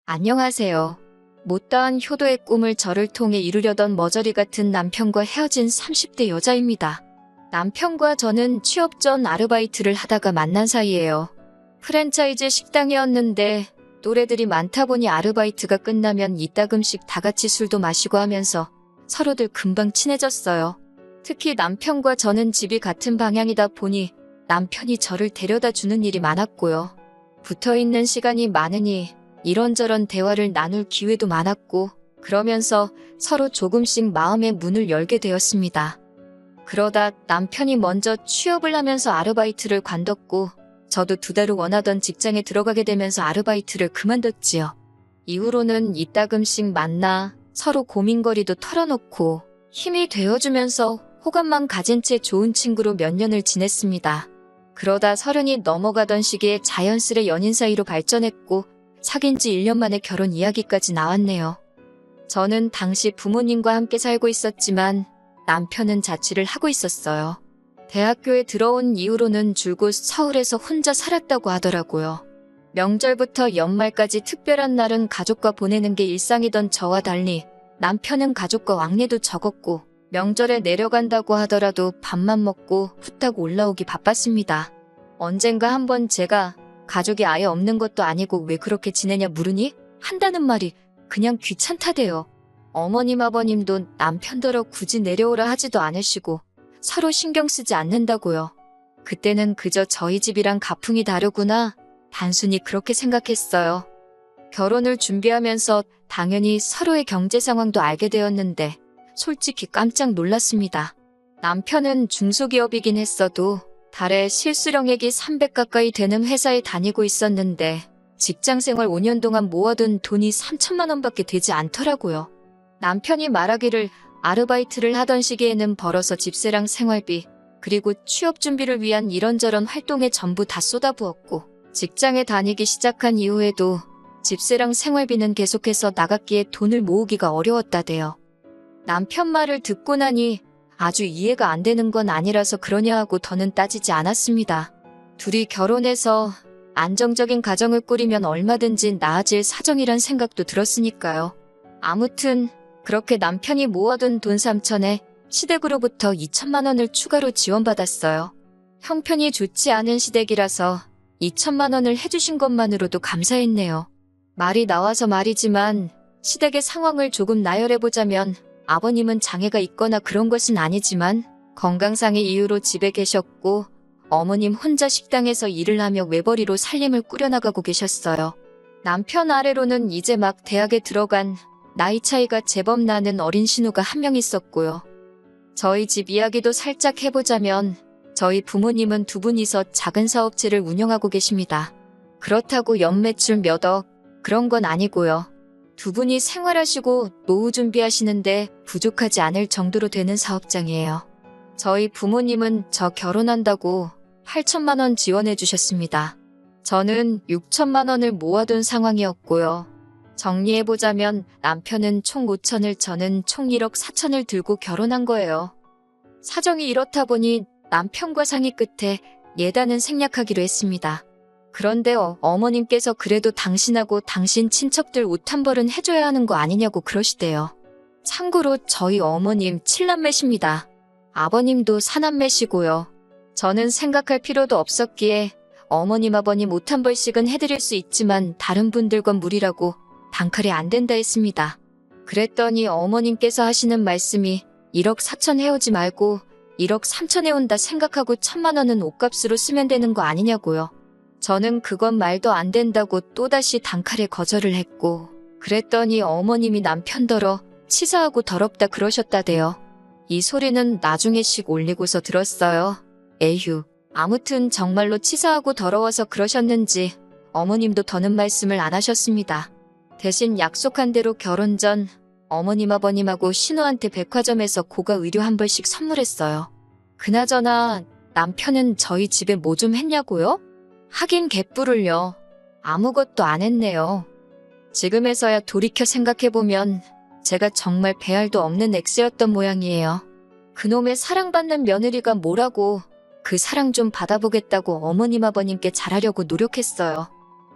안녕하세요. 못다한 효도의 꿈을 저를 통해 이루려던 머저리 같은 남편과 헤어진 30대 여자입니다. 남편과 저는 취업 전 아르바이트를 하다가 만난 사이예요. 프랜차이즈 식당이었는데 또래들이 많다 보니 아르바이트가 끝나면 이따금씩 다 같이 술도 마시고 하면서 서로들 금방 친해졌어요. 특히 남편과 저는 집이 같은 방향이다 보니 남편이 저를 데려다 주는 일이 많았고요. 붙어있는 시간이 많으니 이런저런 대화를 나눌 기회도 많았고 그러면서 서로 조금씩 마음의 문을 열게 되었습니다. 그러다 남편이 먼저 취업을 하면서 아르바이트를 관뒀고 저도 2달 후 원하던 직장에 들어가게 되면서 아르바이트를 그만뒀지요. 이후로는 이따금씩 만나 서로 고민거리도 털어놓고 힘이 되어주면서 호감만 가진 채 좋은 친구로 몇 년을 지냈습니다. 그러다 30이 넘어가던 시기에 자연스레 연인 사이로 발전했고 사귄 지 1년 만에 결혼 이야기까지 나왔네요. 저는 당시 부모님과 함께 살고 있었지만 남편은 자취를 하고 있었어요. 대학교에 들어온 이후로는 줄곧 서울에서 혼자 살았다고 하더라고요. 명절부터 연말까지 특별한 날은 가족과 보내는 게 일상이던 저와 달리 남편은 가족과 왕래도 적었고 명절에 내려간다고 하더라도 밥만 먹고 후딱 올라오기 바빴습니다. 언젠가 한번 제가 가족이 아예 없는 것도 아니고 왜 그렇게 지내냐 물으니 한다는 말이 그냥 귀찮다대요. 어머님 아버님도 남편더러 굳이 내려오라 하지도 않으시고 서로 신경 쓰지 않는다고요. 그때는 그저 저희 집이랑 가풍이 다르구나 단순히 그렇게 생각했어요. 결혼을 준비하면서 당연히 서로의 경제 상황도 알게 되었는데 솔직히 깜짝 놀랐습니다. 남편은 중소기업이긴 했어도 달에 실수령액이 300 가까이 되는 회사에 다니고 있었는데 직장생활 5년 동안 모아둔 돈이 3천만 원밖에 되지 않더라고요. 남편이 말하기를 아르바이트를 하던 시기에는 벌어서 집세랑 생활비 그리고 취업 준비를 위한 이런저런 활동에 전부 다 쏟아부었고 직장에 다니기 시작한 이후에도 집세랑 생활비는 계속해서 나갔기에 돈을 모으기가 어려웠다대요. 남편 말을 듣고 나니 아주 이해가 안 되는 건 아니라서 그러냐 하고 더는 따지지 않았습니다. 둘이 결혼해서 안정적인 가정을 꾸리면 얼마든지 나아질 사정이란 생각도 들었으니까요. 아무튼 그렇게 남편이 모아둔 돈 3천에 시댁으로부터 2천만 원을 추가로 지원받았어요. 형편이 좋지 않은 시댁이라서 2천만 원을 해주신 것만으로도 감사했네요. 말이 나와서 말이지만 시댁의 상황을 조금 나열해보자면 아버님은 장애가 있거나 그런 것은 아니지만 건강상의 이유로 집에 계셨고 어머님 혼자 식당에서 일을 하며 외벌이로 살림을 꾸려나가고 계셨어요. 남편 아래로는 이제 막 대학에 들어간 나이 차이가 제법 나는 어린 신우가 한 명 있었고요. 저희 집 이야기도 살짝 해보자면 저희 부모님은 2분이서 작은 사업체를 운영하고 계십니다. 그렇다고 연매출 몇 억 그런 건 아니고요. 2분이 생활하시고 노후 준비하시는데 부족하지 않을 정도로 되는 사업장이에요. 저희 부모님은 저 결혼한다고 8천만 원 지원해 주셨습니다. 저는 6천만 원을 모아둔 상황이었고요. 정리해보자면 남편은 총 5천을 저는 총 1억 4천을 들고 결혼한 거예요. 사정이 이렇다 보니 남편과 상의 끝에 예단은 생략하기로 했습니다. 그런데 어머님께서 그래도 당신하고 당신 친척들 옷 한 벌은 해줘야 하는 거 아니냐고 그러시대요. 참고로 저희 어머님 7남매십니다. 아버님도 4남매시고요. 저는 생각할 필요도 없었기에 어머님 아버님 옷 한 벌씩은 해드릴 수 있지만 다른 분들건 무리라고 단칼에 안 된다 했습니다. 그랬더니 어머님께서 하시는 말씀이 1억 4천 해오지 말고 1억 3천 해온다 생각하고 1,000만 원은 옷값으로 쓰면 되는 거 아니냐고요. 저는 그건 말도 안 된다고 또다시 단칼에 거절을 했고 그랬더니 어머님이 남편더러 치사하고 더럽다 그러셨다대요. 이 소리는 나중에 씩 올리고서 들었어요. 에휴. 아무튼 정말로 치사하고 더러워서 그러셨는지 어머님도 더는 말씀을 안 하셨습니다. 대신 약속한 대로 결혼 전 어머님 아버님하고 신우한테 백화점에서 고가 의류 한 벌씩 선물했어요. 그나저나 남편은 저희 집에 뭐 좀 했냐고요? 하긴 개뿔을요. 아무것도 안 했네요. 지금에서야 돌이켜 생각해보면 제가 정말 배알도 없는 엑스였던 모양이에요. 그놈의 사랑받는 며느리가 뭐라고 그 사랑 좀 받아보겠다고 어머님 아버님께 잘하려고 노력했어요.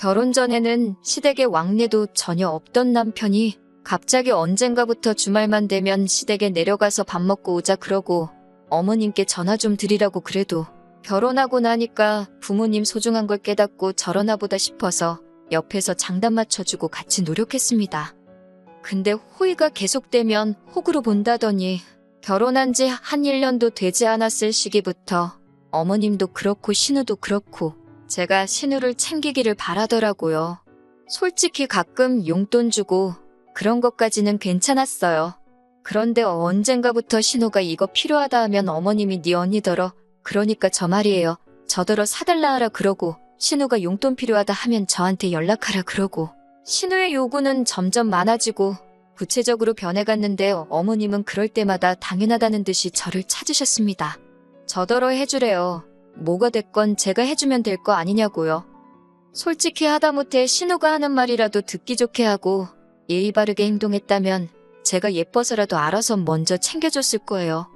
결혼 전에는 시댁에 왕래도 전혀 없던 남편이 갑자기 언젠가부터 주말만 되면 시댁에 내려가서 밥 먹고 오자 그러고 어머님께 전화 좀 드리라고 그래도 결혼하고 나니까 부모님 소중한 걸 깨닫고 저러나 보다 싶어서 옆에서 장단 맞춰주고 같이 노력했습니다. 근데 호의가 계속되면 호구로 본다더니 결혼한 지 한 1년도 되지 않았을 시기부터 어머님도 그렇고 신우도 그렇고 제가 신우를 챙기기를 바라더라고요. 솔직히 가끔 용돈 주고 그런 것까지는 괜찮았어요. 그런데 언젠가부터 신우가 이거 필요하다 하면 어머님이 네 언니더러 그러니까 저 말이에요. 저더러 사달라 하라 그러고 신우가 용돈 필요하다 하면 저한테 연락하라 그러고 신우의 요구는 점점 많아지고 구체적으로 변해갔는데 어머님은 그럴 때마다 당연하다는 듯이 저를 찾으셨습니다. 저더러 해주래요. 뭐가 됐건 제가 해주면 될 거 아니냐고요. 솔직히 하다못해 신우가 하는 말이라도 듣기 좋게 하고 예의 바르게 행동했다면 제가 예뻐서라도 알아서 먼저 챙겨줬을 거예요.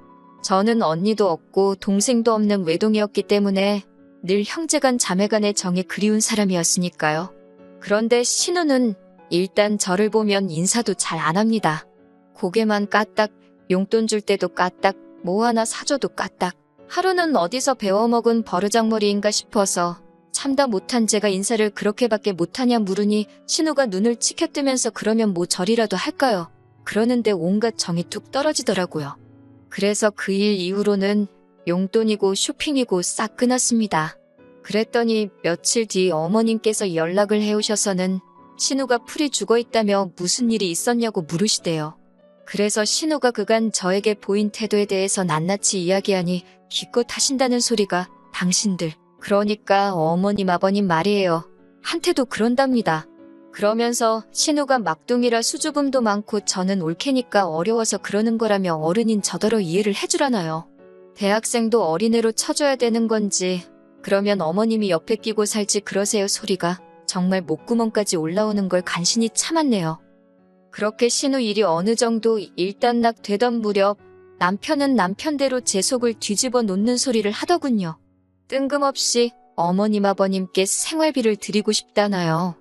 저는 언니도 없고 동생도 없는 외동이었기 때문에 늘 형제간 자매간의 정이 그리운 사람이었으니까요. 그런데 신우는 일단 저를 보면 인사도 잘 안 합니다. 고개만 까딱, 용돈 줄 때도 까딱, 뭐 하나 사줘도 까딱. 하루는 어디서 배워먹은 버르장머리인가 싶어서 참다 못한 제가 인사를 그렇게밖에 못하냐 물으니 신우가 눈을 치켜뜨면서 그러면 뭐 절이라도 할까요? 그러는데 온갖 정이 뚝 떨어지더라고요. 그래서 그 일 이후로는 용돈이고 쇼핑이고 싹 끊었습니다. 그랬더니 며칠 뒤 어머님께서 연락을 해오셔서는 신우가 풀이 죽어있다며 무슨 일이 있었냐고 물으시대요. 그래서 신우가 그간 저에게 보인 태도에 대해서 낱낱이 이야기하니 기껏 하신다는 소리가 당신들, 그러니까 어머님 아버님 말이에요. 한테도 그런답니다. 그러면서 신우가 막둥이라 수줍음도 많고 저는 올케니까 어려워서 그러는 거라며 어른인 저더러 이해를 해주라나요. 대학생도 어린애로 쳐줘야 되는 건지 그러면 어머님이 옆에 끼고 살지 그러세요 소리가 정말 목구멍까지 올라오는 걸 간신히 참았네요. 그렇게 신우 일이 어느 정도 일단락 되던 무렵 남편은 남편대로 제 속을 뒤집어 놓는 소리를 하더군요. 뜬금없이 어머님 아버님께 생활비를 드리고 싶다나요.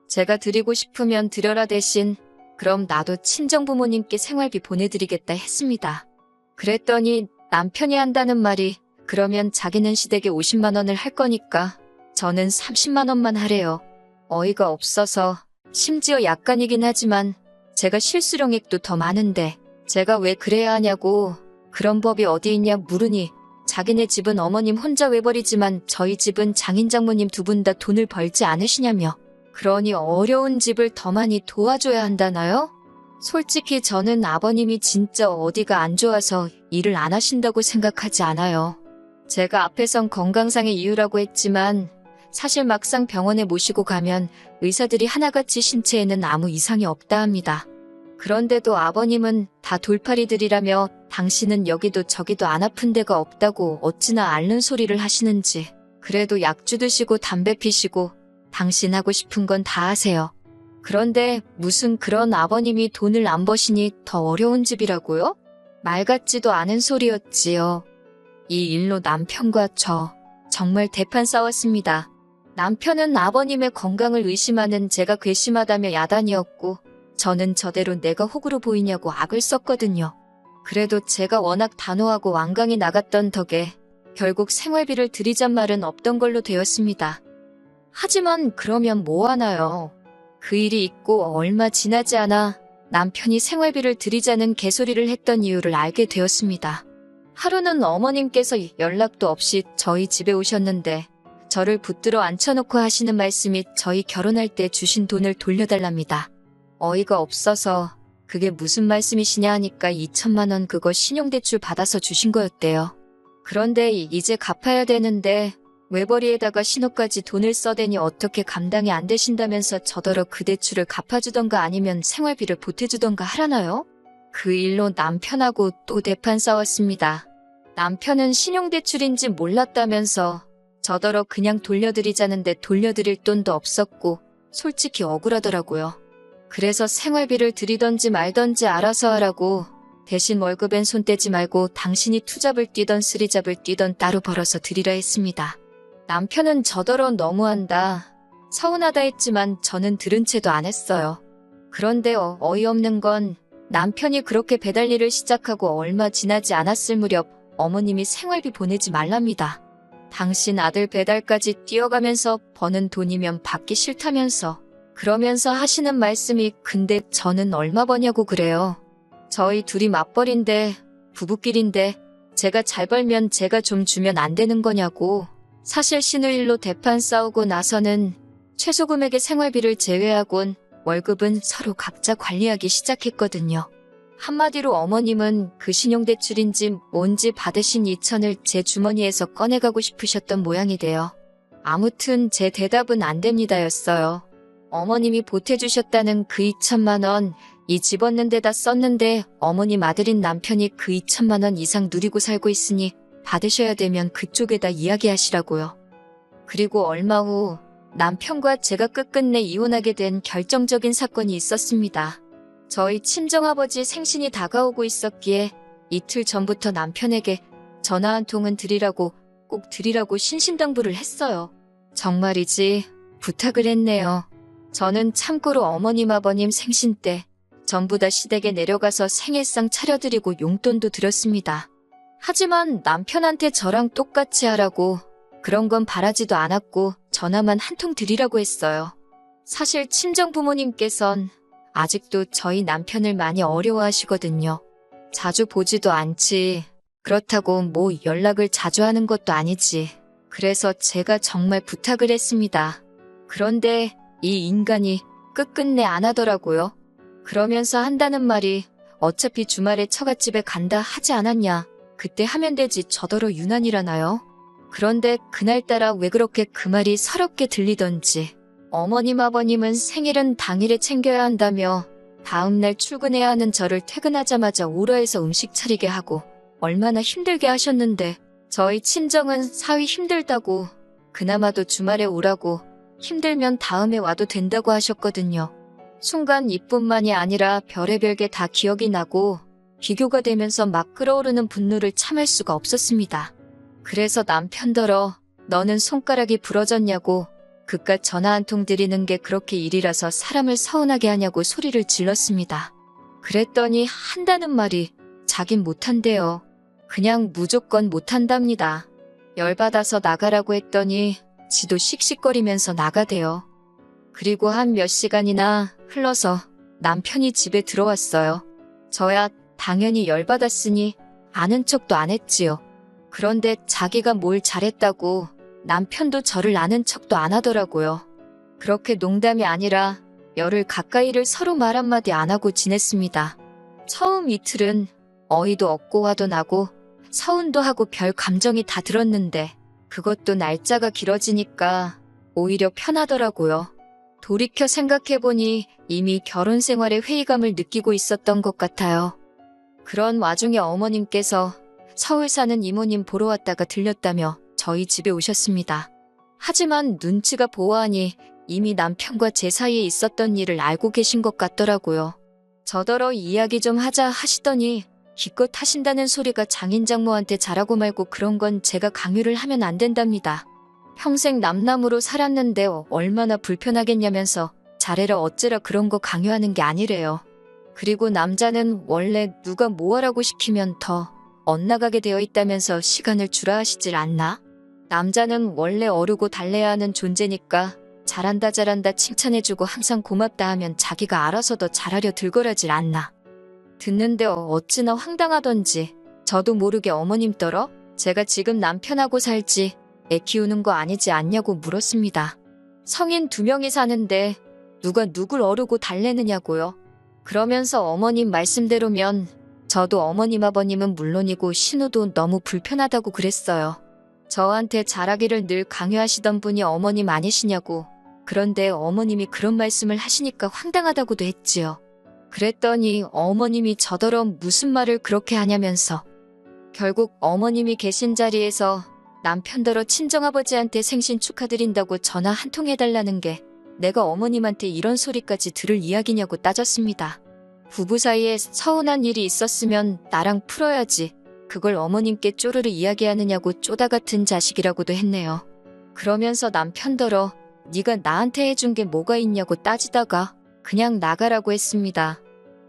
제가 드리고 싶으면 드려라 대신 그럼 나도 친정부모님께 생활비 보내드리겠다 했습니다. 그랬더니 남편이 한다는 말이 그러면 자기는 시댁에 50만 원을 할 거니까 저는 30만 원만 하래요. 어이가 없어서 심지어 약간이긴 하지만 제가 실수령액도 더 많은데 제가 왜 그래야 하냐고 그런 법이 어디 있냐 물으니 자기네 집은 어머님 혼자 외벌이지만 저희 집은 장인 장모님 두 분 다 돈을 벌지 않으시냐며 그러니 어려운 집을 더 많이 도와줘야 한다나요? 솔직히 저는 아버님이 진짜 어디가 안 좋아서 일을 안 하신다고 생각하지 않아요. 제가 앞에선 건강상의 이유라고 했지만 사실 막상 병원에 모시고 가면 의사들이 하나같이 신체에는 아무 이상이 없다 합니다. 그런데도 아버님은 다 돌팔이들이라며 당신은 여기도 저기도 안 아픈 데가 없다고 어찌나 앓는 소리를 하시는지 그래도 약주 드시고 담배 피시고 당신 하고 싶은 건 다 하세요. 그런데 무슨 그런 아버님이 돈을 안 버시니 더 어려운 집이라고요? 말 같지도 않은 소리였지요. 이 일로 남편과 저 정말 대판 싸웠습니다. 남편은 아버님의 건강을 의심하는 제가 괘씸하다며 야단이었고 저는 저대로 내가 호구로 보이냐고 악을 썼거든요. 그래도 제가 워낙 단호하고 완강히 나갔던 덕에 결국 생활비를 드리잔 말은 없던 걸로 되었습니다. 하지만 그러면 뭐 하나요? 그 일이 있고 얼마 지나지 않아 남편이 생활비를 드리자는 개소리를 했던 이유를 알게 되었습니다. 하루는 어머님께서 연락도 없이 저희 집에 오셨는데 저를 붙들어 앉혀놓고 하시는 말씀이 저희 결혼할 때 주신 돈을 돌려달랍니다. 어이가 없어서 그게 무슨 말씀이시냐 하니까 2천만 원 그거 신용대출 받아서 주신 거였대요. 그런데 이제 갚아야 되는데 외벌이에다가 신우까지 돈을 써대니 어떻게 감당이 안 되신다면서 저더러 그 대출을 갚아주던가 아니면 생활비를 보태주던가 하라나요? 그 일로 남편하고 또 대판 싸웠습니다. 남편은 신용대출인지 몰랐다면서 저더러 그냥 돌려드리자는데 돌려드릴 돈도 없었고 솔직히 억울하더라고요. 그래서 생활비를 드리던지 말던지 알아서 하라고 대신 월급엔 손 떼지 말고 당신이 투잡을 뛰던 쓰리잡을 뛰던 따로 벌어서 드리라 했습니다. 남편은 저더러 너무한다. 서운하다 했지만 저는 들은 채도 안 했어요. 그런데 어이없는 건 남편이 그렇게 배달 일을 시작하고 얼마 지나지 않았을 무렵 어머님이 생활비 보내지 말랍니다. 당신 아들 배달까지 뛰어가면서 버는 돈이면 받기 싫다면서. 그러면서 하시는 말씀이 근데 저는 얼마 버냐고 그래요. 저희 둘이 맞벌인데 부부끼린데 제가 잘 벌면 제가 좀 주면 안 되는 거냐고. 사실 시누일로 대판 싸우고 나서는 최소 금액의 생활비를 제외하곤 월급은 서로 각자 관리하기 시작했거든요. 한마디로 어머님은 그 신용대출인지 뭔지 받으신 2천을 제 주머니에서 꺼내가고 싶으셨던 모양이 돼요. 아무튼 제 대답은 안 됩니다였어요. 어머님이 보태주셨다는 그 2천만 원, 이 집 얻는 데다 썼는데 어머님 아들인 남편이 그 2천만 원 이상 누리고 살고 있으니 받으셔야 되면 그쪽에다 이야기하시라고요. 그리고 얼마 후 남편과 제가 끝끝내 이혼하게 된 결정적인 사건이 있었습니다. 저희 친정아버지 생신이 다가오고 있었기에 이틀 전부터 남편에게 전화 한 통은 드리라고 꼭 드리라고 신신당부를 했어요. 정말이지 부탁을 했네요. 저는 참고로 어머님 아버님 생신 때 전부 다 시댁에 내려가서 생일상 차려드리고 용돈도 드렸습니다. 하지만 남편한테 저랑 똑같이 하라고 그런 건 바라지도 않았고 전화만 한 통 드리라고 했어요. 사실 친정 부모님께선 아직도 저희 남편을 많이 어려워하시거든요. 자주 보지도 않지. 그렇다고 뭐 연락을 자주 하는 것도 아니지. 그래서 제가 정말 부탁을 했습니다. 그런데 이 인간이 끝끝내 안 하더라고요. 그러면서 한다는 말이 어차피 주말에 처갓집에 간다 하지 않았냐. 그때 하면 되지 저더러 유난이라나요? 그런데 그날따라 왜 그렇게 그 말이 서럽게 들리던지. 어머님 아버님은 생일은 당일에 챙겨야 한다며 다음날 출근해야 하는 저를 퇴근하자마자 오라해서 음식 차리게 하고 얼마나 힘들게 하셨는데 저희 친정은 사위 힘들다고 그나마도 주말에 오라고 힘들면 다음에 와도 된다고 하셨거든요. 순간 이뿐만이 아니라 별의별 게 다 기억이 나고 비교가 되면서 막 끓어오르는 분노를 참을 수가 없었습니다. 그래서 남편더러 너는 손가락이 부러졌냐고 그깟 전화 한 통 드리는 게 그렇게 일이라서 사람을 서운하게 하냐고 소리를 질렀습니다. 그랬더니 한다는 말이 자긴 못한대요. 그냥 무조건 못한답니다. 열받아서 나가라고 했더니 지도 씩씩거리면서 나가대요. 그리고 한 몇 시간이나 흘러서 남편이 집에 들어왔어요. 저야 당연히 열받았으니 아는 척도 안 했지요. 그런데 자기가 뭘 잘했다고 남편도 저를 아는 척도 안 하더라고요. 그렇게 농담이 아니라 열흘 가까이를 서로 말 한마디 안 하고 지냈습니다. 처음 이틀은 어이도 없고 화도 나고 서운도 하고 별 감정이 다 들었는데 그것도 날짜가 길어지니까 오히려 편하더라고요. 돌이켜 생각해보니 이미 결혼 생활에 회의감을 느끼고 있었던 것 같아요. 그런 와중에 어머님께서 서울 사는 이모님 보러 왔다가 들렸다며 저희 집에 오셨습니다. 하지만 눈치가 보아하니 이미 남편과 제 사이에 있었던 일을 알고 계신 것 같더라고요. 저더러 이야기 좀 하자 하시더니 기껏 하신다는 소리가 장인장모한테 잘하고 말고 그런 건 제가 강요를 하면 안 된답니다. 평생 남남으로 살았는데 얼마나 불편하겠냐면서 잘해라 어째라 그런 거 강요하는 게 아니래요. 그리고 남자는 원래 누가 뭐 하라고 시키면 더 엇나가게 되어 있다면서 시간을 주라 하시질 않나? 남자는 원래 어르고 달래야 하는 존재니까 잘한다 잘한다 칭찬해주고 항상 고맙다 하면 자기가 알아서 더 잘하려 들거라질 않나? 듣는데 어찌나 황당하던지 저도 모르게 어머님 떨어 제가 지금 남편하고 살지 애 키우는 거 아니지 않냐고 물었습니다. 성인 2명이 사는데 누가 누굴 어르고 달래느냐고요. 그러면서 어머님 말씀대로면 저도 어머님 아버님은 물론이고 신우도 너무 불편하다고 그랬어요. 저한테 잘하기를 늘 강요하시던 분이 어머님 아니시냐고. 그런데 어머님이 그런 말씀을 하시니까 황당하다고도 했지요. 그랬더니 어머님이 저더러 무슨 말을 그렇게 하냐면서 결국 어머님이 계신 자리에서 남편더러 친정아버지한테 생신 축하드린다고 전화 한 통 해달라는 게 내가 어머님한테 이런 소리까지 들을 이야기냐고 따졌습니다. 부부 사이에 서운한 일이 있었으면 나랑 풀어야지. 그걸 어머님께 쪼르르 이야기하느냐고 쪼다 같은 자식이라고도 했네요. 그러면서 남편더러 네가 나한테 해준 게 뭐가 있냐고 따지다가 그냥 나가라고 했습니다.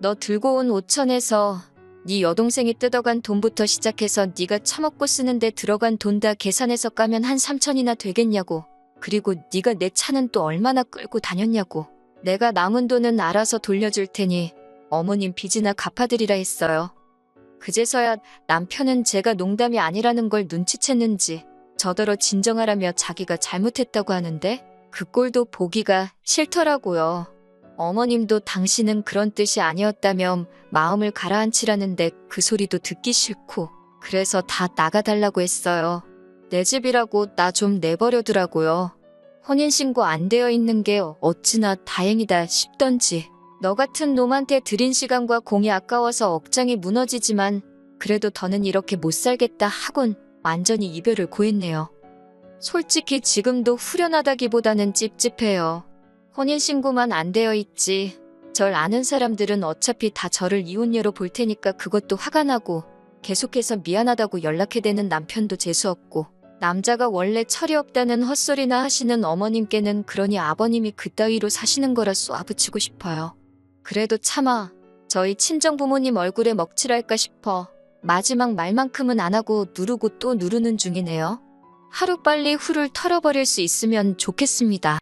너 들고 온 5천에서 네 여동생이 뜯어간 돈부터 시작해서 네가 처먹고 쓰는데 들어간 돈 다 계산해서 까면 한 3천이나 되겠냐고. 그리고 네가 내 차는 또 얼마나 끌고 다녔냐고. 내가 남은 돈은 알아서 돌려줄 테니 어머님 빚이나 갚아드리라 했어요. 그제서야 남편은 제가 농담이 아니라는 걸 눈치챘는지 저더러 진정하라며 자기가 잘못했다고 하는데 그 꼴도 보기가 싫더라고요. 어머님도 당신은 그런 뜻이 아니었다며 마음을 가라앉히라는데 그 소리도 듣기 싫고 그래서 다 나가달라고 했어요. 내 집이라고 나 좀 내버려두라고요. 혼인신고 안 되어 있는 게 어찌나 다행이다 싶던지. 너 같은 놈한테 들인 시간과 공이 아까워서 억장이 무너지지만 그래도 더는 이렇게 못 살겠다 하곤 완전히 이별을 고했네요. 솔직히 지금도 후련하다기보다는 찝찝해요. 혼인신고만 안 되어 있지. 절 아는 사람들은 어차피 다 저를 이혼녀로 볼 테니까 그것도 화가 나고 계속해서 미안하다고 연락해대는 남편도 재수없고 남자가 원래 철이 없다는 헛소리나 하시는 어머님께는 그러니 아버님이 그따위로 사시는 거라 쏘아붙이고 싶어요. 그래도 차마 저희 친정부모님 얼굴에 먹칠할까 싶어 마지막 말만큼은 안 하고 누르고 또 누르는 중이네요. 하루빨리 후를 털어버릴 수 있으면 좋겠습니다.